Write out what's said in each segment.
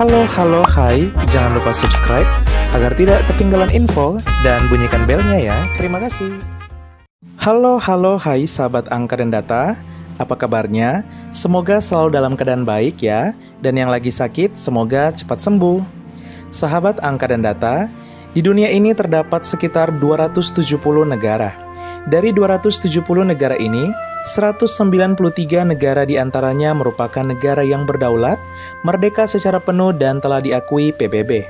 Hai, jangan lupa subscribe agar tidak ketinggalan info dan bunyikan belnya ya. Terima kasih. Hai sahabat angka dan data, apa kabarnya? Semoga selalu dalam keadaan baik ya, dan yang lagi sakit semoga cepat sembuh. Sahabat angka dan data, di dunia ini terdapat sekitar 270 negara. Dari 270 negara ini, 193 negara diantaranya merupakan negara yang berdaulat, merdeka secara penuh dan telah diakui PBB.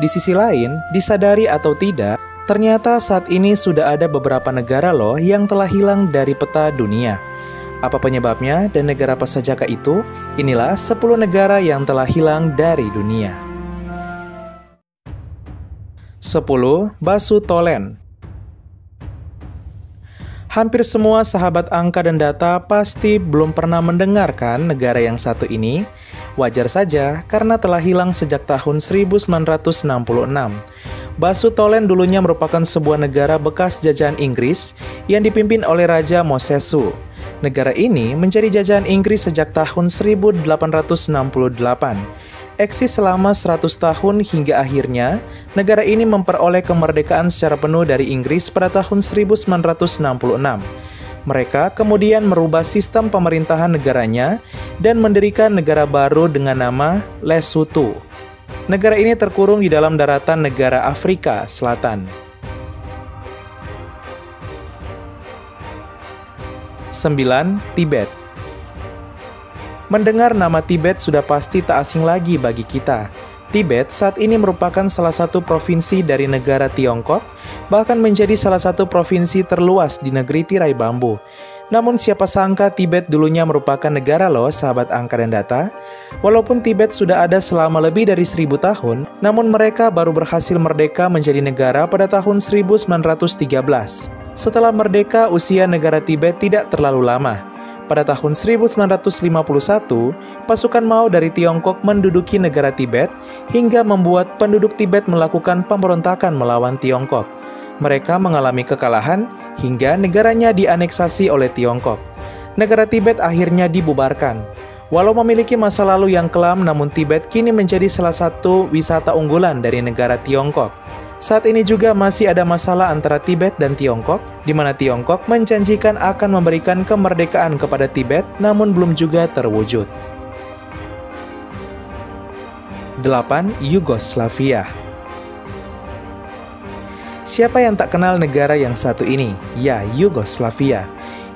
Di sisi lain, disadari atau tidak, ternyata saat ini sudah ada beberapa negara loh yang telah hilang dari peta dunia. Apa penyebabnya dan negara apa sajakah itu? Inilah 10 negara yang telah hilang dari dunia. 10. Basutoland. Hampir semua sahabat angka dan data pasti belum pernah mendengarkan negara yang satu ini. Wajar saja karena telah hilang sejak tahun 1966. Basutoland dulunya merupakan sebuah negara bekas jajahan Inggris yang dipimpin oleh Raja Mosesu. Negara ini menjadi jajahan Inggris sejak tahun 1868. Eksis selama 100 tahun hingga akhirnya negara ini memperoleh kemerdekaan secara penuh dari Inggris pada tahun 1966. Mereka kemudian merubah sistem pemerintahan negaranya dan mendirikan negara baru dengan nama Lesotho. Negara ini terkurung di dalam daratan negara Afrika Selatan. 9. Tibet. Mendengar nama Tibet sudah pasti tak asing lagi bagi kita. Tibet saat ini merupakan salah satu provinsi dari negara Tiongkok, bahkan menjadi salah satu provinsi terluas di negeri tirai bambu. Namun siapa sangka Tibet dulunya merupakan negara loh sahabat angka dan data. Walaupun Tibet sudah ada selama lebih dari 1000 tahun, namun mereka baru berhasil merdeka menjadi negara pada tahun 1913. Setelah merdeka, usia negara Tibet tidak terlalu lama. Pada tahun 1951, pasukan Mao dari Tiongkok menduduki negara Tibet hingga membuat penduduk Tibet melakukan pemberontakan melawan Tiongkok. Mereka mengalami kekalahan hingga negaranya dianeksasi oleh Tiongkok. Negara Tibet akhirnya dibubarkan. Walau memiliki masa lalu yang kelam, namun Tibet kini menjadi salah satu wisata unggulan dari negara Tiongkok. Saat ini juga masih ada masalah antara Tibet dan Tiongkok, di mana Tiongkok menjanjikan akan memberikan kemerdekaan kepada Tibet, namun belum juga terwujud. 8. Yugoslavia. Siapa yang tak kenal negara yang satu ini? Ya, Yugoslavia.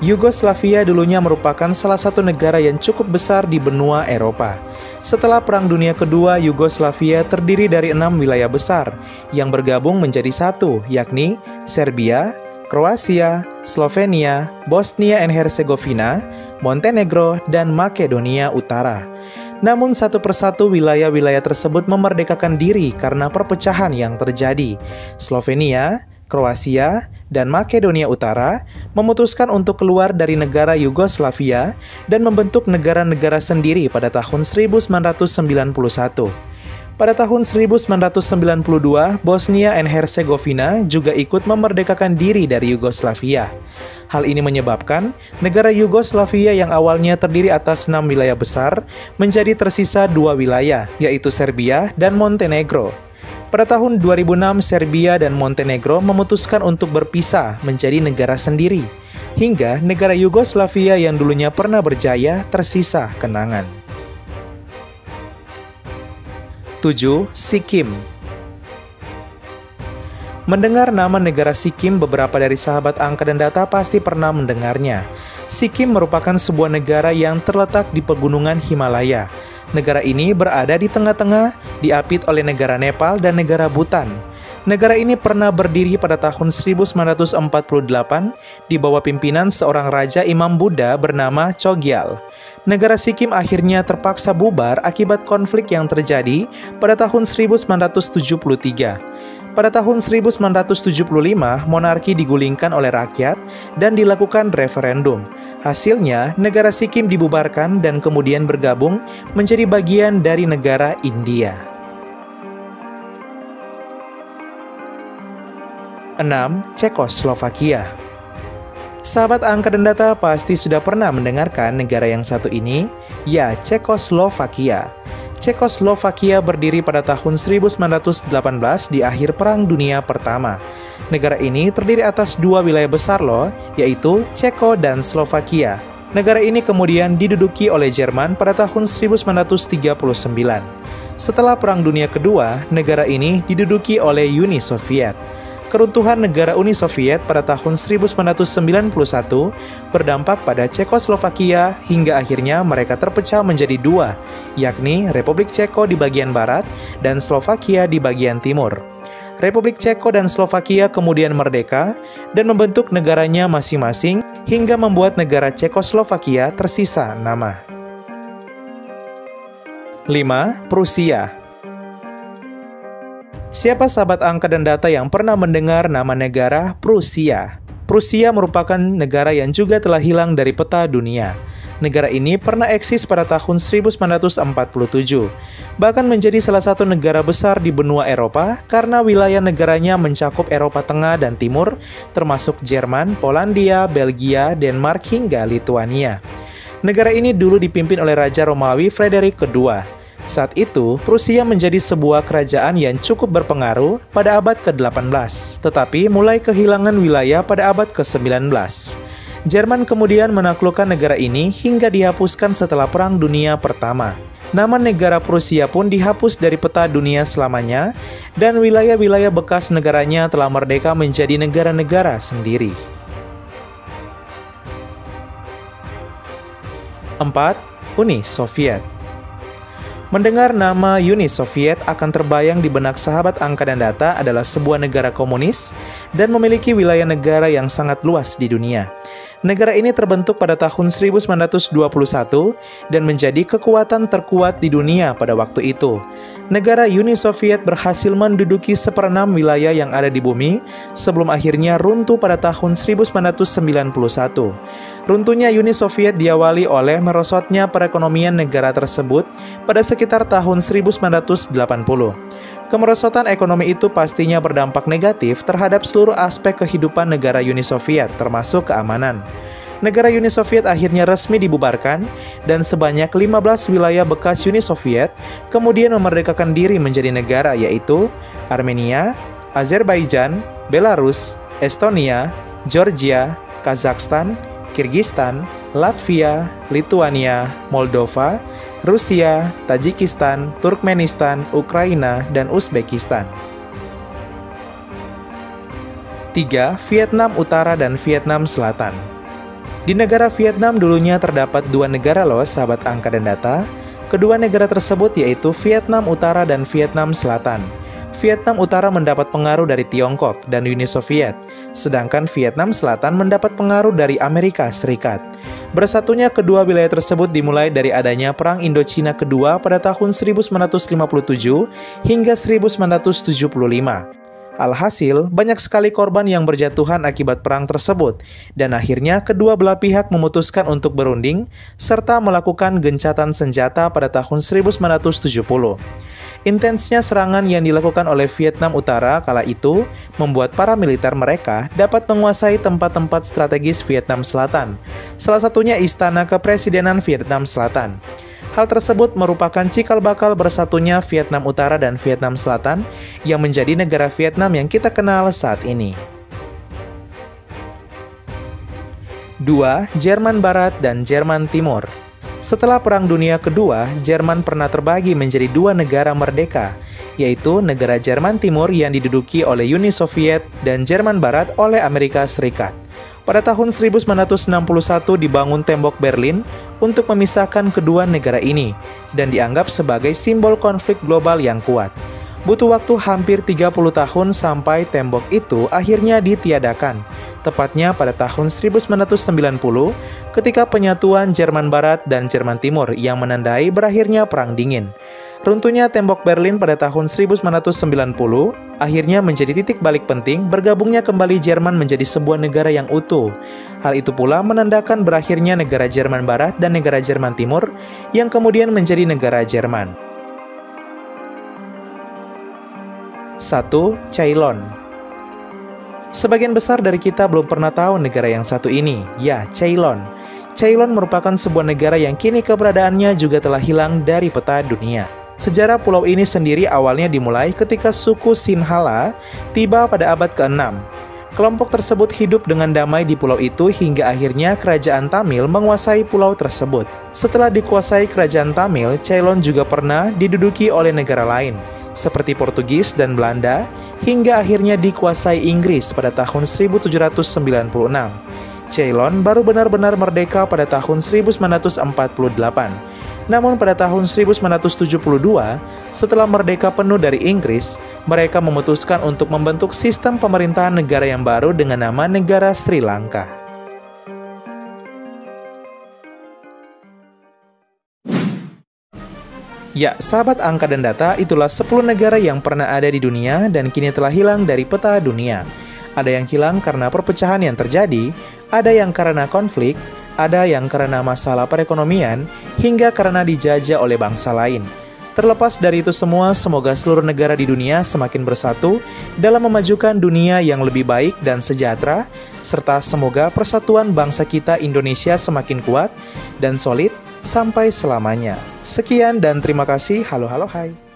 Yugoslavia dulunya merupakan salah satu negara yang cukup besar di benua Eropa. Setelah Perang Dunia Kedua, Yugoslavia terdiri dari 6 wilayah besar yang bergabung menjadi satu, yakni Serbia, Kroasia, Slovenia, Bosnia and Herzegovina, Montenegro, dan Makedonia Utara. Namun satu persatu wilayah-wilayah tersebut memerdekakan diri karena perpecahan yang terjadi. Slovenia, Kroasia, dan Makedonia Utara memutuskan untuk keluar dari negara Yugoslavia dan membentuk negara-negara sendiri pada tahun 1991. Pada tahun 1992, Bosnia and Herzegovina juga ikut memerdekakan diri dari Yugoslavia. Hal ini menyebabkan negara Yugoslavia yang awalnya terdiri atas 6 wilayah besar menjadi tersisa 2 wilayah, yaitu Serbia dan Montenegro. Pada tahun 2006, Serbia dan Montenegro memutuskan untuk berpisah menjadi negara sendiri, hingga negara Yugoslavia yang dulunya pernah berjaya tersisa kenangan. 7. Sikkim. Mendengar nama negara Sikkim, beberapa dari sahabat angka dan data pasti pernah mendengarnya. Sikkim merupakan sebuah negara yang terletak di pegunungan Himalaya. Negara ini berada di tengah-tengah, diapit oleh negara Nepal dan negara Bhutan. Negara ini pernah berdiri pada tahun 1948 di bawah pimpinan seorang raja Imam Buddha bernama Chogyal. Negara Sikkim akhirnya terpaksa bubar akibat konflik yang terjadi pada tahun 1973. Pada tahun 1975, monarki digulingkan oleh rakyat dan dilakukan referendum. Hasilnya, negara Sikkim dibubarkan dan kemudian bergabung menjadi bagian dari negara India. 6. Cekoslovakia. Sahabat angka dan data pasti sudah pernah mendengarkan negara yang satu ini, ya Cekoslovakia. Cekoslovakia berdiri pada tahun 1918 di akhir Perang Dunia Pertama. Negara ini terdiri atas dua wilayah besar loh, yaitu Ceko dan Slovakia. Negara ini kemudian diduduki oleh Jerman pada tahun 1939. Setelah Perang Dunia Kedua, negara ini diduduki oleh Uni Soviet. Keruntuhan negara Uni Soviet pada tahun 1991 berdampak pada Cekoslovakia hingga akhirnya mereka terpecah menjadi dua, yakni Republik Ceko di bagian barat dan Slovakia di bagian timur. Republik Ceko dan Slovakia kemudian merdeka dan membentuk negaranya masing-masing hingga membuat negara Cekoslovakia tersisa nama. 5. Prusia. Siapa sahabat angka dan data yang pernah mendengar nama negara Prusia? Prusia merupakan negara yang juga telah hilang dari peta dunia. Negara ini pernah eksis pada tahun 1947, bahkan menjadi salah satu negara besar di benua Eropa karena wilayah negaranya mencakup Eropa Tengah dan Timur, termasuk Jerman, Polandia, Belgia, Denmark, hingga Lituania. Negara ini dulu dipimpin oleh Raja Romawi Frederick II. Saat itu, Prusia menjadi sebuah kerajaan yang cukup berpengaruh pada abad ke-18, tetapi mulai kehilangan wilayah pada abad ke-19. Jerman kemudian menaklukkan negara ini hingga dihapuskan setelah Perang Dunia Pertama. Nama negara Prusia pun dihapus dari peta dunia selamanya, dan wilayah-wilayah bekas negaranya telah merdeka menjadi negara-negara sendiri. 4. Uni Soviet. Mendengar nama Uni Soviet akan terbayang di benak sahabat angka dan data adalah sebuah negara komunis dan memiliki wilayah negara yang sangat luas di dunia. Negara ini terbentuk pada tahun 1921 dan menjadi kekuatan terkuat di dunia pada waktu itu. Negara Uni Soviet berhasil menduduki seperenam wilayah yang ada di bumi sebelum akhirnya runtuh pada tahun 1991. Runtuhnya Uni Soviet diawali oleh merosotnya perekonomian negara tersebut pada sekitar tahun 1980. Kemerosotan ekonomi itu pastinya berdampak negatif terhadap seluruh aspek kehidupan negara Uni Soviet, termasuk keamanan. Negara Uni Soviet akhirnya resmi dibubarkan, dan sebanyak 15 wilayah bekas Uni Soviet kemudian memerdekakan diri menjadi negara, yaitu Armenia, Azerbaijan, Belarus, Estonia, Georgia, Kazakhstan, Kirgistan, Latvia, Lituania, Moldova, Rusia, Tajikistan, Turkmenistan, Ukraina, dan Uzbekistan. 3. Vietnam Utara dan Vietnam Selatan. Di negara Vietnam dulunya terdapat dua negara loh, sahabat angka dan data. Kedua negara tersebut yaitu Vietnam Utara dan Vietnam Selatan. Vietnam Utara mendapat pengaruh dari Tiongkok dan Uni Soviet, sedangkan Vietnam Selatan mendapat pengaruh dari Amerika Serikat. Bersatunya kedua wilayah tersebut dimulai dari adanya Perang Indochina Kedua pada tahun 1957 hingga 1975. Alhasil, banyak sekali korban yang berjatuhan akibat perang tersebut, dan akhirnya kedua belah pihak memutuskan untuk berunding serta melakukan gencatan senjata pada tahun 1970. Intensnya serangan yang dilakukan oleh Vietnam Utara kala itu membuat para militer mereka dapat menguasai tempat-tempat strategis Vietnam Selatan, salah satunya Istana Kepresidenan Vietnam Selatan. Hal tersebut merupakan cikal bakal bersatunya Vietnam Utara dan Vietnam Selatan yang menjadi negara Vietnam yang kita kenal saat ini. 2. Jerman Barat dan Jerman Timur. Setelah Perang Dunia Kedua, Jerman pernah terbagi menjadi dua negara merdeka, yaitu negara Jerman Timur yang diduduki oleh Uni Soviet dan Jerman Barat oleh Amerika Serikat. Pada tahun 1961 dibangun tembok Berlin untuk memisahkan kedua negara ini dan dianggap sebagai simbol konflik global yang kuat. Butuh waktu hampir 30 tahun sampai tembok itu akhirnya ditiadakan, tepatnya pada tahun 1990 ketika penyatuan Jerman Barat dan Jerman Timur yang menandai berakhirnya Perang Dingin. Runtuhnya tembok Berlin pada tahun 1990 akhirnya menjadi titik balik penting bergabungnya kembali Jerman menjadi sebuah negara yang utuh. Hal itu pula menandakan berakhirnya negara Jerman Barat dan negara Jerman Timur yang kemudian menjadi negara Jerman. 1. Ceylon. Sebagian besar dari kita belum pernah tahu negara yang satu ini, ya Ceylon. Ceylon merupakan sebuah negara yang kini keberadaannya juga telah hilang dari peta dunia. Sejarah pulau ini sendiri awalnya dimulai ketika suku Sinhala tiba pada abad ke-6. Kelompok tersebut hidup dengan damai di pulau itu hingga akhirnya kerajaan Tamil menguasai pulau tersebut. Setelah dikuasai kerajaan Tamil, Ceylon juga pernah diduduki oleh negara lain, seperti Portugis dan Belanda, hingga akhirnya dikuasai Inggris pada tahun 1796. Ceylon baru benar-benar merdeka pada tahun 1948. Namun pada tahun 1972, setelah merdeka penuh dari Inggris, mereka memutuskan untuk membentuk sistem pemerintahan negara yang baru dengan nama Negara Sri Lanka. Ya, sahabat angka dan data, itulah 10 negara yang pernah ada di dunia dan kini telah hilang dari peta dunia. Ada yang hilang karena perpecahan yang terjadi, ada yang karena konflik, ada yang karena masalah perekonomian, hingga karena dijajah oleh bangsa lain. Terlepas dari itu semua, semoga seluruh negara di dunia semakin bersatu dalam memajukan dunia yang lebih baik dan sejahtera, serta semoga persatuan bangsa kita Indonesia semakin kuat dan solid sampai selamanya. Sekian dan terima kasih. Halo, halo, hai.